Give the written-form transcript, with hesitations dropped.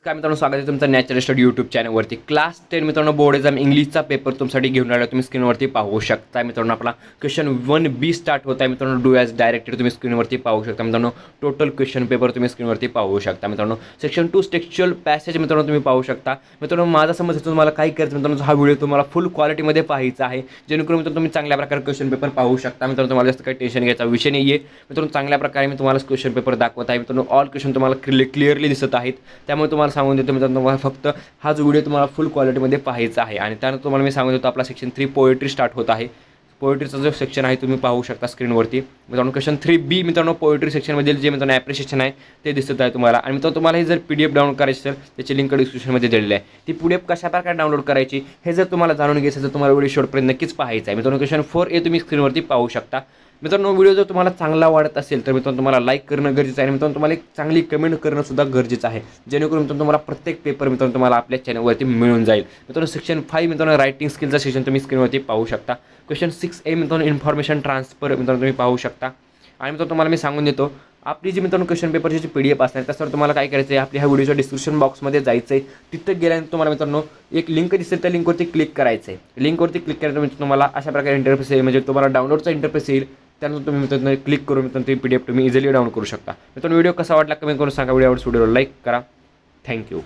नमस्कार मित्रांनो, स्वागत आहे तुमचं नॅचरल स्टडी यूट्यूब चॅनलवरती. क्लास 10 मित्रांनो बोर्ड एक्झाम इंग्लिशचा पेपर तुमच्यासाठी घेऊन आला. तुम्ही स्क्रीनवरती पाहू शकता मित्रांनो. आपला क्वेश्चन 1B स्टार्ट होत आहे मित्रांनो. डू ॲज डायरेक्टेड तुम्ही स्क्रीनवरती पाहू शकता मित्रांनो. टोटल क्वेश्चन पेपर तुम्ही स्क्रीनवरती पाहू शकता मित्रांनो. सेक्शन 2 टेक्स्चुअल पॅसेज मित्रांनो तुम्ही पाहू शकता मित्रांनो. माझा समज आहे तुम्हाला काय करायचं मित्रांनो, हा व्हिडिओ तुम्हाला फुल क्वालिटीमध्ये पाहायचा आहे, जेणेकरून मित्रांनो तुम्ही चांगल्या प्रकारे क्वेश्चन पेपर पाहू शकता मित्रांनो. तुम्हाला जास्त काही टेन्शन घ्यायचा विषय नाही आहे मित्रांनो. चांगल्या प्रकारे मी तुम्हाला क्वेश्चन पेपर दाखवत आहे मित्रांनो. ऑल क्वेश्चन तुम्हाला क्लिअरली दिसत आहेत. त्यामुळे तुम्हाला सांगून देतो मित्रांनो, तुम्हाला फक्त हा जो व्हिडिओ तुम्हाला फुल क्वालिटीमध्ये पाहायचा आहे. आणि त्यानंतर तुम्हाला मी सांगून देतो आपला सेक्शन 3 पोएट्री स्टार्ट होत आहे. पोएट्रीचा जो सेक्शन आहे तुम्ही पाहू शकता स्क्रीनवरती मित्रांनो. क्वेश्चन 3B मित्रांनो पोएट्री सेक्शनमधील जे मित्रांनो ॲप्रिशिएशन आहे ते दिसत आहे तुम्हाला. आणि मित्रांनो तुम्हाला हे जर PDF डाउनलोड करायची असेल त्याची लिंक डिस्क्रिप्शनमध्ये दिलेली आहे. ती PDF कशाप्रकारे डाउनलोड करायची हे जर तुम्हाला जाणून घ्यायचं तर तुम्हाला व्हिडिओ शेवटपर्यंत नक्कीच पाहायचा आहे मित्रांनो. क्वेश्चन 4A तुम्ही स्क्रीनवरती पाहू शकता मित्रांनो. व्हिडिओ जर तुम्हाला चांगला वाटत असेल तर मित्रांनो तुम्हाला लाईक करणं गरजेचं आहे मित्रांनो. तुम्हाला एक चांगली कमेंट करणं सुद्धा गरजेचं आहे, जेणेकरून मित्रांनो तुम्हाला प्रत्येक पेपर मित्रांनो तुम्हाला आपल्या चॅनलवरती मिळून जाईल मित्रांनो. सेक्शन 5 मित्रांनो रायटिंग स्किलचा सेक्शन तुम्ही स्क्रीनवरती पाहू शकता. क्वेश्चन 6A मित्रांनो इन्फॉर्मेशन ट्रान्सफर मित्रांनो तुम्ही पाहू शकता. आणि मित्रांनो तुम्हाला मी सांगून देतो आपली जी मित्रांनो क्वेश्चन पेपरची जी PDF असणार त्याच्यावर तुम्हाला काय करायचं आहे, आपल्या ह्या व्हिडिओच्या डिस्क्रिप्शन बॉक्समध्ये जायचं आहे. तिथं गेल्यानंतर तुम्हाला मित्रांनो एक लिंक दिसेल, त्या लिंकवरती क्लिक करायचं आहे. लिंकवरती क्लिक केल्यानंतर मित्रांनो तुम्हाला अशा प्रकारे इंटरफेस येईल, म्हणजे तुम्हाला डाउनलोडचा इंटरफेस येईल. त्यानंतर तुम्ही मित्रांनो क्लिक करून मित्रांनो ती PDF तुम्ही इझिली डाउनलोड करू शकता मित्रांनो. व्हिडिओ कसा वाटला कमेंट करून सांगा. व्हिडिओ आवडल्यास व्हिडिओला लाईक करा. थँक्यू.